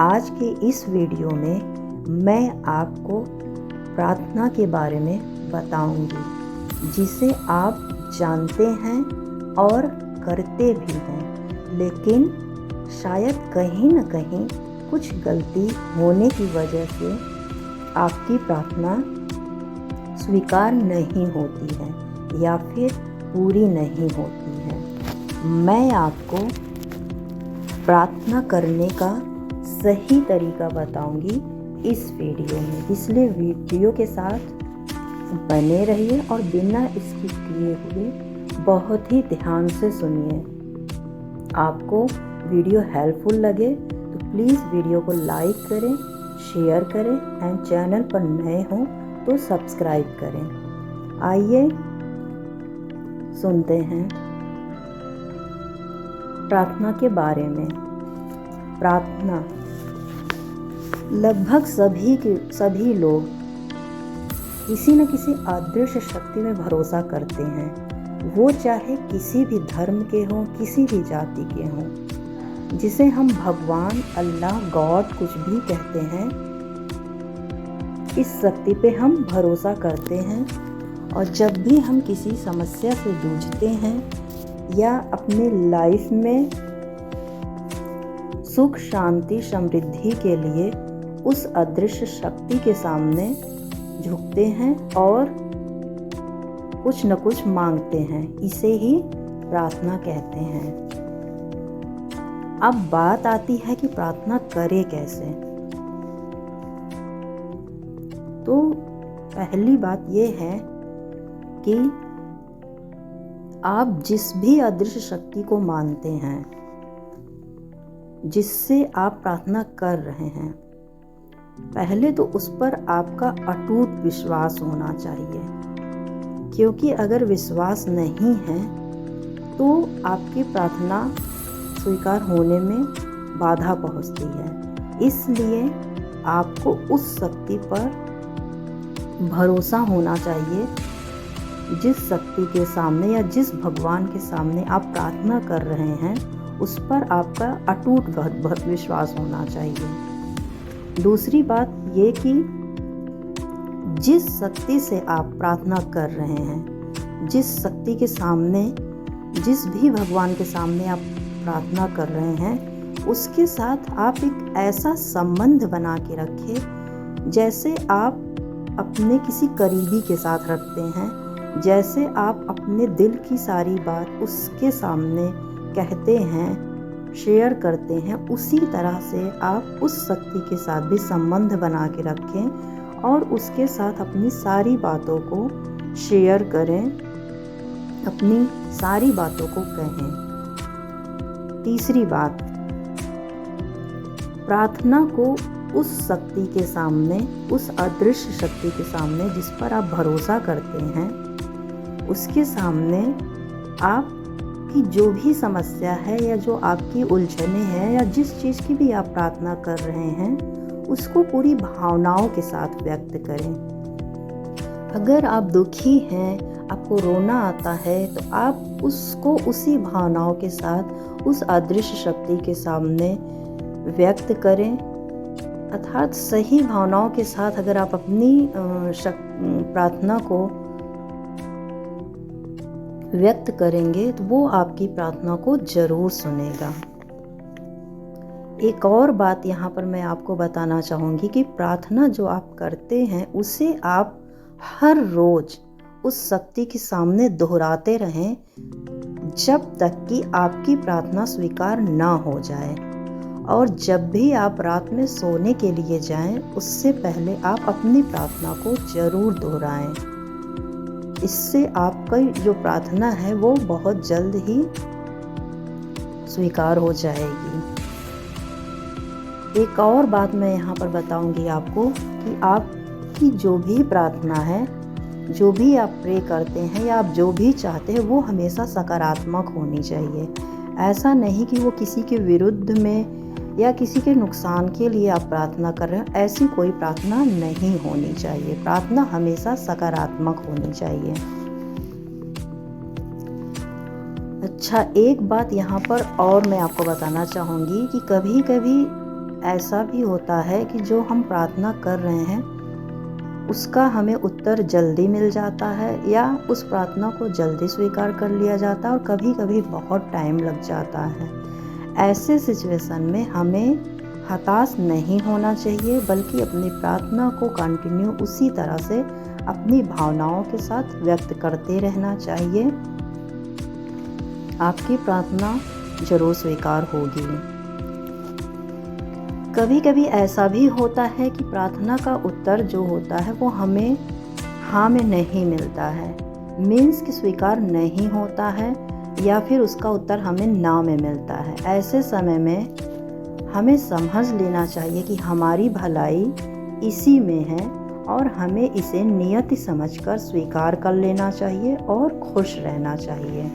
आज के इस वीडियो में मैं आपको प्रार्थना के बारे में बताऊंगी, जिसे आप जानते हैं और करते भी हैं, लेकिन शायद कहीं न कहीं कुछ गलती होने की वजह से आपकी प्रार्थना स्वीकार नहीं होती है या फिर पूरी नहीं होती है। मैं आपको प्रार्थना करने का सही तरीका बताऊंगी इस वीडियो में, इसलिए वीडियो के साथ बने रहिए और बिना स्किप किए हुए बहुत ही ध्यान से सुनिए। आपको वीडियो हेल्पफुल लगे तो प्लीज़ वीडियो को लाइक करें, शेयर करें एंड चैनल पर नए हों तो सब्सक्राइब करें। आइए सुनते हैं प्रार्थना के बारे में। प्रार्थना लगभग सभी लोग किसी न किसी अदृश्य शक्ति में भरोसा करते हैं, वो चाहे किसी भी धर्म के हों, किसी भी जाति के हों, जिसे हम भगवान, अल्लाह, गॉड कुछ भी कहते हैं। इस शक्ति पे हम भरोसा करते हैं और जब भी हम किसी समस्या से जूझते हैं या अपने लाइफ में सुख, शांति, समृद्धि के लिए उस अदृश्य शक्ति के सामने झुकते हैं और कुछ न कुछ मांगते हैं, इसे ही प्रार्थना कहते हैं। अब बात आती है कि प्रार्थना करें कैसे। तो पहली बात यह है कि आप जिस भी अदृश्य शक्ति को मानते हैं, जिससे आप प्रार्थना कर रहे हैं, पहले तो उस पर आपका अटूट विश्वास होना चाहिए, क्योंकि अगर विश्वास नहीं है तो आपकी प्रार्थना स्वीकार होने में बाधा पहुंचती है। इसलिए आपको उस शक्ति पर भरोसा होना चाहिए, जिस शक्ति के सामने या जिस भगवान के सामने आप प्रार्थना कर रहे हैं उस पर आपका अटूट विश्वास होना चाहिए। दूसरी बात ये कि जिस शक्ति से आप प्रार्थना कर रहे हैं, जिस शक्ति के सामने, जिस भी भगवान के सामने आप प्रार्थना कर रहे हैं, उसके साथ आप एक ऐसा संबंध बना के रखें जैसे आप अपने किसी करीबी के साथ रखते हैं। जैसे आप अपने दिल की सारी बात उसके सामने कहते हैं, शेयर करते हैं, उसी तरह से आप उस शक्ति के साथ भी संबंध बना के रखें और उसके साथ अपनी सारी बातों को शेयर करें, अपनी सारी बातों को कहें। तीसरी बात, प्रार्थना को उस शक्ति के सामने, उस अदृश्य शक्ति के सामने जिस पर आप भरोसा करते हैं, उसके सामने आप कि जो भी समस्या है या जो आपकी उलझने हैं या जिस चीज़ की भी आप प्रार्थना कर रहे हैं, उसको पूरी भावनाओं के साथ व्यक्त करें। अगर आप दुखी हैं, आपको रोना आता है, तो आप उसको उसी भावनाओं के साथ उस अदृश्य शक्ति के सामने व्यक्त करें। अर्थात सही भावनाओं के साथ अगर आप अपनी प्रार्थना को व्यक्त करेंगे तो वो आपकी प्रार्थना को जरूर सुनेगा। एक और बात यहाँ पर मैं आपको बताना चाहूँगी कि प्रार्थना जो आप करते हैं उसे आप हर रोज उस शक्ति के सामने दोहराते रहें जब तक कि आपकी प्रार्थना स्वीकार ना हो जाए। और जब भी आप रात में सोने के लिए जाएं, उससे पहले आप अपनी प्रार्थना को जरूर दोहराएं। इससे आपकी जो प्रार्थना है वो बहुत जल्द ही स्वीकार हो जाएगी। एक और बात मैं यहाँ पर बताऊंगी आपको कि आपकी जो भी प्रार्थना है, जो भी आप प्रे करते हैं या आप जो भी चाहते हैं, वो हमेशा सकारात्मक होनी चाहिए। ऐसा नहीं कि वो किसी के विरुद्ध में या किसी के नुकसान के लिए आप प्रार्थना कर रहे हैं, ऐसी कोई प्रार्थना नहीं होनी चाहिए। प्रार्थना हमेशा सकारात्मक होनी चाहिए। अच्छा, एक बात यहाँ पर और मैं आपको बताना चाहूँगी कि कभी कभी ऐसा भी होता है कि जो हम प्रार्थना कर रहे हैं उसका हमें उत्तर जल्दी मिल जाता है या उस प्रार्थना को जल्दी स्वीकार कर लिया जाता है और कभी कभी बहुत टाइम लग जाता है। ऐसे सिचुएशन में हमें हताश नहीं होना चाहिए, बल्कि अपनी प्रार्थना को कंटिन्यू उसी तरह से अपनी भावनाओं के साथ व्यक्त करते रहना चाहिए। आपकी प्रार्थना जरूर स्वीकार होगी। कभी कभी ऐसा भी होता है कि प्रार्थना का उत्तर जो होता है वो हमें हाँ में नहीं मिलता है, मीन्स कि स्वीकार नहीं होता है, या फिर उसका उत्तर हमें ना में मिलता है। ऐसे समय में हमें समझ लेना चाहिए कि हमारी भलाई इसी में है और हमें इसे नियति समझकर स्वीकार कर लेना चाहिए और खुश रहना चाहिए।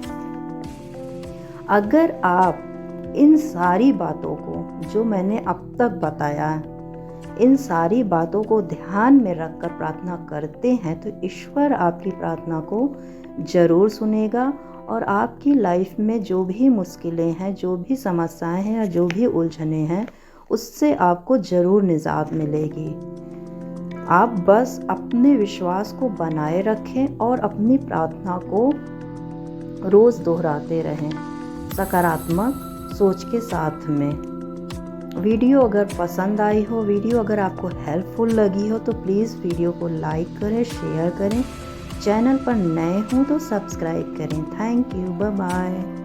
अगर आप इन सारी बातों को जो मैंने अब तक बताया, इन सारी बातों को ध्यान में रखकर प्रार्थना करते हैं तो ईश्वर आपकी प्रार्थना को ज़रूर सुनेगा और आपकी लाइफ में जो भी मुश्किलें हैं, जो भी समस्याएं हैं या जो भी उलझने हैं, उससे आपको ज़रूर निजात मिलेगी। आप बस अपने विश्वास को बनाए रखें और अपनी प्रार्थना को रोज़ दोहराते रहें सकारात्मक सोच के साथ में। वीडियो अगर पसंद आई हो, वीडियो अगर आपको हेल्पफुल लगी हो तो प्लीज़ वीडियो को लाइक करें, शेयर करें। चैनल पर नए हों तो सब्सक्राइब करें। Thank you, bye bye.